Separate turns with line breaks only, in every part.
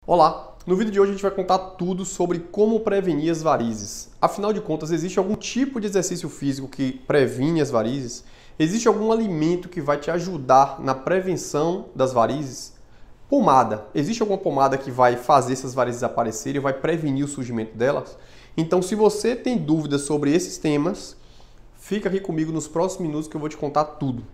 Olá! No vídeo de hoje a gente vai contar tudo sobre como prevenir as varizes. Afinal de contas, existe algum tipo de exercício físico que previne as varizes? Existe algum alimento que vai te ajudar na prevenção das varizes? Pomada. Existe alguma pomada que vai fazer essas varizes aparecerem e vai prevenir o surgimento delas? Então, se você tem dúvidas sobre esses temas, fica aqui comigo nos próximos minutos que eu vou te contar tudo.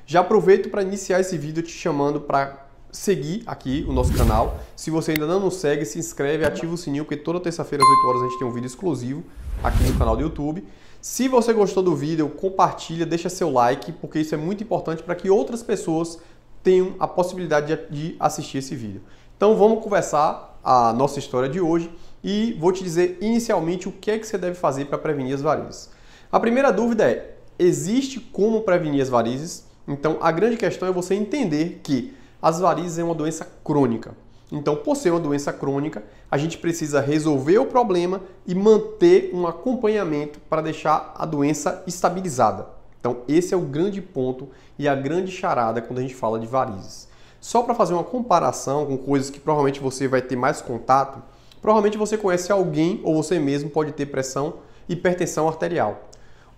Já aproveito para iniciar esse vídeo te chamando para seguir aqui o nosso canal. Se você ainda não nos segue, se inscreve e ativa o sininho, porque toda terça-feira às 8 horas a gente tem um vídeo exclusivo aqui no canal do YouTube. Se você gostou do vídeo, compartilha, deixa seu like, porque isso é muito importante para que outras pessoas tenham a possibilidade de assistir esse vídeo. Então vamos conversar a nossa história de hoje e vou te dizer inicialmente o que é que você deve fazer para prevenir as varizes. A primeira dúvida é: existe como prevenir as varizes? Então a grande questão é você entender que as varizes é uma doença crônica. Então, por ser uma doença crônica, a gente precisa resolver o problema e manter um acompanhamento para deixar a doença estabilizada. Então, esse é o grande ponto e a grande charada quando a gente fala de varizes. Só para fazer uma comparação com coisas que provavelmente você vai ter mais contato, provavelmente você conhece alguém ou você mesmo pode ter hipertensão arterial.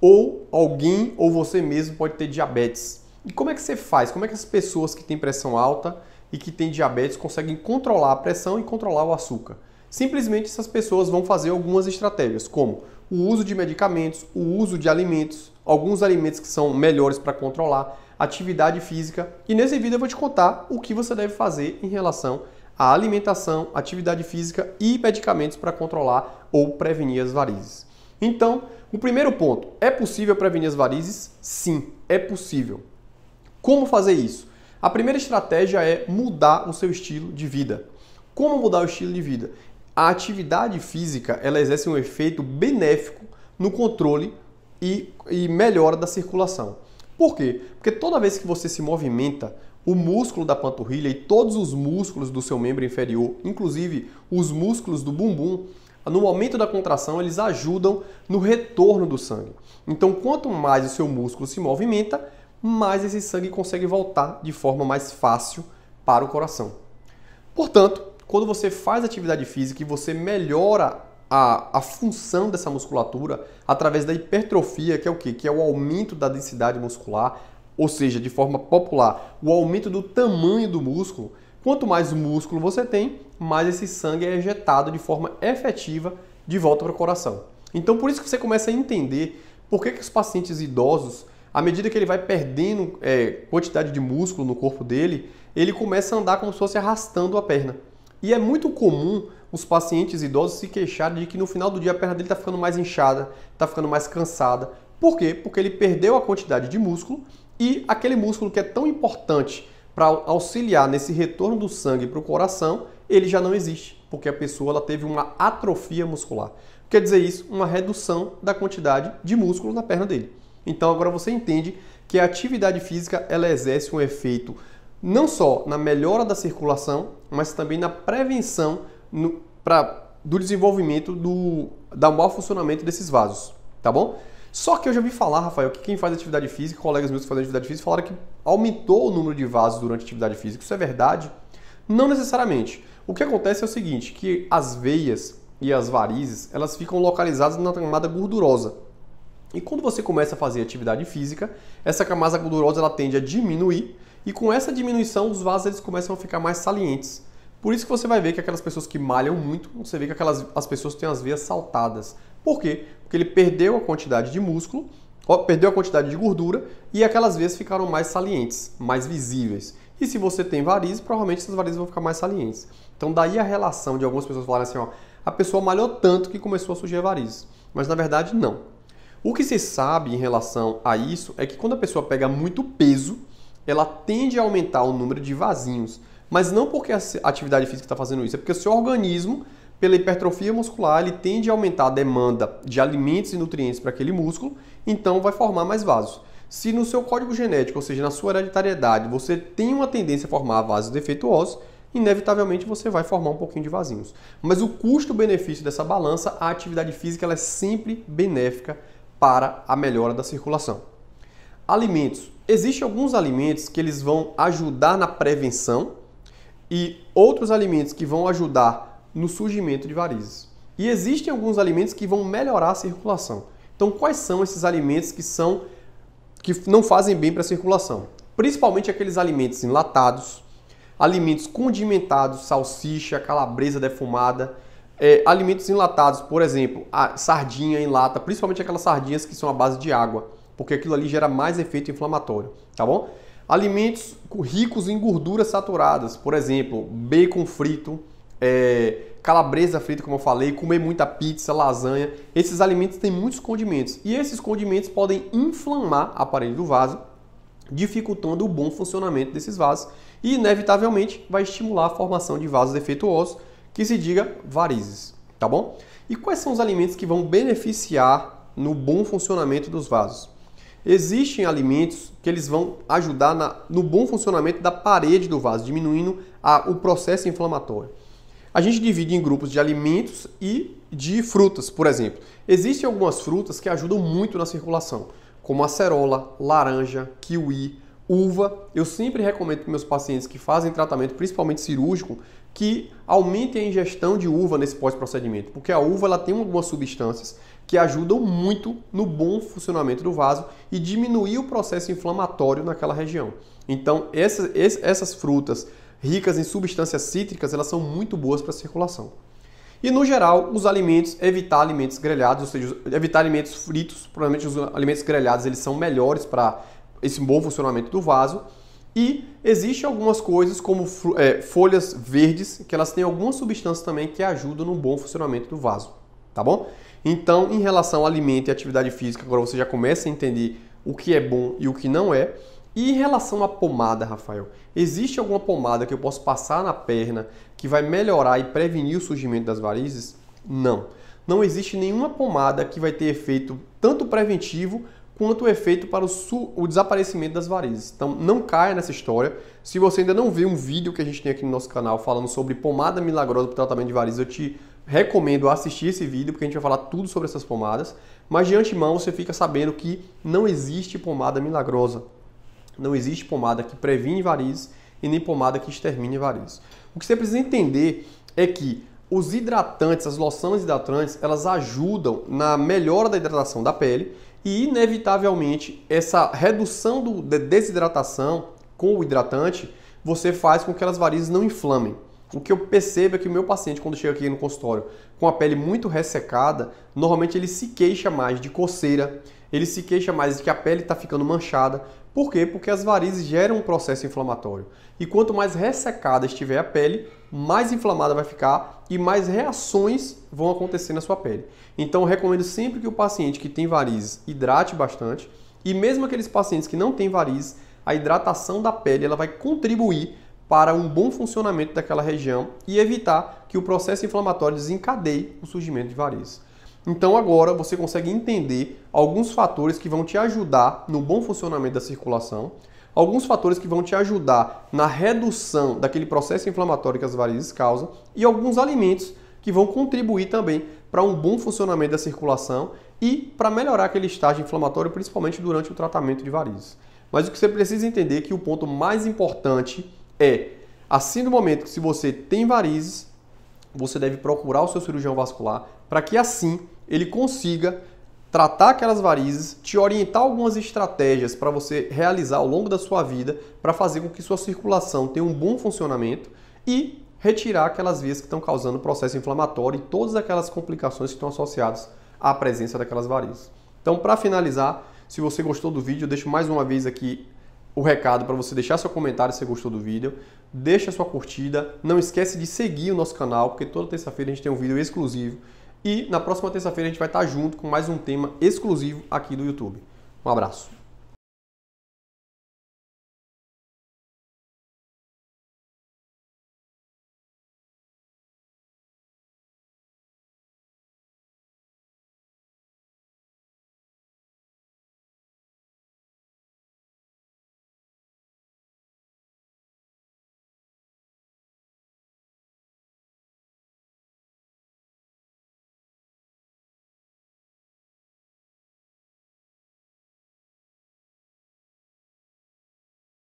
Ou alguém ou você mesmo pode ter diabetes. E como é que você faz? Como é que as pessoas que têm pressão alta e que têm diabetes conseguem controlar a pressão e controlar o açúcar? Simplesmente essas pessoas vão fazer algumas estratégias, como o uso de medicamentos, o uso de alimentos, alguns alimentos que são melhores para controlar, atividade física. E nesse vídeo eu vou te contar o que você deve fazer em relação à alimentação, atividade física e medicamentos para controlar ou prevenir as varizes. Então, o primeiro ponto, é possível prevenir as varizes? Sim, é possível. Como fazer isso? A primeira estratégia é mudar o seu estilo de vida. Como mudar o estilo de vida? A atividade física ela exerce um efeito benéfico no controle e melhora da circulação. Por quê? Porque toda vez que você se movimenta, o músculo da panturrilha e todos os músculos do seu membro inferior, inclusive os músculos do bumbum, no momento da contração, eles ajudam no retorno do sangue. Então, quanto mais o seu músculo se movimenta, mais esse sangue consegue voltar de forma mais fácil para o coração. Portanto, quando você faz atividade física e você melhora a função dessa musculatura através da hipertrofia, que é o quê? Que é o aumento da densidade muscular, ou seja, de forma popular, o aumento do tamanho do músculo. Quanto mais músculo você tem, mais esse sangue é ejetado de forma efetiva de volta para o coração. Então, por isso que você começa a entender por que os pacientes idosos, à medida que ele vai perdendo quantidade de músculo no corpo dele, ele começa a andar como se fosse arrastando a perna. E é muito comum os pacientes idosos se queixarem de que no final do dia a perna dele está ficando mais inchada, está ficando mais cansada. Por quê? Porque ele perdeu a quantidade de músculo e aquele músculo que é tão importante para auxiliar nesse retorno do sangue para o coração, ele já não existe, porque a pessoa ela teve uma atrofia muscular. Quer dizer isso? Uma redução da quantidade de músculo na perna dele. Então agora você entende que a atividade física ela exerce um efeito não só na melhora da circulação, mas também na prevenção do desenvolvimento do mau funcionamento desses vasos, tá bom? Só que eu já vi falar, Rafael, que quem faz atividade física, colegas meus que fazem atividade física, falaram que aumentou o número de vasos durante a atividade física. Isso é verdade? Não necessariamente. O que acontece é o seguinte, que as veias e as varizes, elas ficam localizadas na camada gordurosa. E quando você começa a fazer atividade física, essa camada gordurosa ela tende a diminuir e com essa diminuição os vasos eles começam a ficar mais salientes. Por isso que você vai ver que aquelas pessoas que malham muito, você vê que as pessoas têm as veias saltadas. Por quê? Porque ele perdeu a quantidade de músculo, perdeu a quantidade de gordura e aquelas veias ficaram mais salientes, mais visíveis. E se você tem varizes, provavelmente essas varizes vão ficar mais salientes. Então daí a relação de algumas pessoas falarem assim, ó, a pessoa malhou tanto que começou a surgir varizes. Mas na verdade não. O que se sabe em relação a isso é que quando a pessoa pega muito peso, ela tende a aumentar o número de vasinhos. Mas não porque a atividade física está fazendo isso, é porque o seu organismo, pela hipertrofia muscular, ele tende a aumentar a demanda de alimentos e nutrientes para aquele músculo, então vai formar mais vasos. Se no seu código genético, ou seja, na sua hereditariedade, você tem uma tendência a formar vasos defeituosos, inevitavelmente você vai formar um pouquinho de vasinhos. Mas o custo-benefício dessa balança, a atividade física ela é sempre benéfica para a melhora da circulação. Alimentos. Existem alguns alimentos que eles vão ajudar na prevenção e outros alimentos que vão ajudar no surgimento de varizes. E existem alguns alimentos que vão melhorar a circulação. Então, quais são esses alimentos que não fazem bem para a circulação? Principalmente aqueles alimentos enlatados, alimentos condimentados, salsicha, calabresa defumada, alimentos enlatados, por exemplo, a sardinha em lata, principalmente aquelas sardinhas que são à base de água, porque aquilo ali gera mais efeito inflamatório, tá bom? Alimentos ricos em gorduras saturadas, por exemplo, bacon frito, calabresa frita, como eu falei, comer muita pizza, lasanha. Esses alimentos têm muitos condimentos e esses condimentos podem inflamar a parede do vaso, dificultando o bom funcionamento desses vasos e, inevitavelmente, vai estimular a formação de vasos defeituosos, que se diga varizes, tá bom? E quais são os alimentos que vão beneficiar no bom funcionamento dos vasos? Existem alimentos que eles vão ajudar no bom funcionamento da parede do vaso, diminuindo o processo inflamatório. A gente divide em grupos de alimentos e de frutas, por exemplo. Existem algumas frutas que ajudam muito na circulação, como acerola, laranja, kiwi, uva. Eu sempre recomendo para meus pacientes que fazem tratamento, principalmente cirúrgico, que aumentem a ingestão de uva nesse pós-procedimento, porque a uva ela tem algumas substâncias que ajudam muito no bom funcionamento do vaso e diminuir o processo inflamatório naquela região. Então, essas frutas ricas em substâncias cítricas, elas são muito boas para a circulação. E, no geral, os alimentos, evitar alimentos grelhados, ou seja, evitar alimentos fritos. Provavelmente os alimentos grelhados eles são melhores para esse bom funcionamento do vaso. E existem algumas coisas como folhas verdes, que elas têm algumas substâncias também que ajudam no bom funcionamento do vaso, tá bom? Então, em relação ao alimento e atividade física, agora você já começa a entender o que é bom e o que não é. E em relação à pomada, Rafael, existe alguma pomada que eu posso passar na perna que vai melhorar e prevenir o surgimento das varizes? Não. Não existe nenhuma pomada que vai ter efeito tanto preventivo quanto efeito para o desaparecimento das varizes. Então não caia nessa história. Se você ainda não viu um vídeo que a gente tem aqui no nosso canal falando sobre pomada milagrosa para o tratamento de varizes, eu te recomendo assistir esse vídeo, porque a gente vai falar tudo sobre essas pomadas. Mas de antemão você fica sabendo que não existe pomada milagrosa. Não existe pomada que previne varizes e nem pomada que extermine varizes. O que você precisa entender é que os hidratantes, as loções hidratantes, elas ajudam na melhora da hidratação da pele e, inevitavelmente, essa redução da desidratação com o hidratante, você faz com que as varizes não inflamem. O que eu percebo é que o meu paciente, quando chega aqui no consultório com a pele muito ressecada, normalmente ele se queixa mais de coceira, ele se queixa mais de que a pele está ficando manchada. Por quê? Porque as varizes geram um processo inflamatório. E quanto mais ressecada estiver a pele, mais inflamada vai ficar e mais reações vão acontecer na sua pele. Então eu recomendo sempre que o paciente que tem varizes hidrate bastante, e mesmo aqueles pacientes que não têm varizes, a hidratação da pele ela vai contribuir para um bom funcionamento daquela região e evitar que o processo inflamatório desencadeie o surgimento de varizes. Então agora você consegue entender alguns fatores que vão te ajudar no bom funcionamento da circulação, alguns fatores que vão te ajudar na redução daquele processo inflamatório que as varizes causam e alguns alimentos que vão contribuir também para um bom funcionamento da circulação e para melhorar aquele estágio inflamatório, principalmente durante o tratamento de varizes. Mas o que você precisa entender é que o ponto mais importante é, assim no momento que se você tem varizes, você deve procurar o seu cirurgião vascular para que assim ele consiga tratar aquelas varizes, te orientar algumas estratégias para você realizar ao longo da sua vida para fazer com que sua circulação tenha um bom funcionamento e retirar aquelas vias que estão causando processo inflamatório e todas aquelas complicações que estão associadas à presença daquelas varizes. Então, para finalizar, se você gostou do vídeo, eu deixo mais uma vez aqui o recado para você deixar seu comentário se você gostou do vídeo, deixa sua curtida, não esquece de seguir o nosso canal, porque toda terça-feira a gente tem um vídeo exclusivo e na próxima terça-feira a gente vai estar junto com mais um tema exclusivo aqui do YouTube. Um abraço!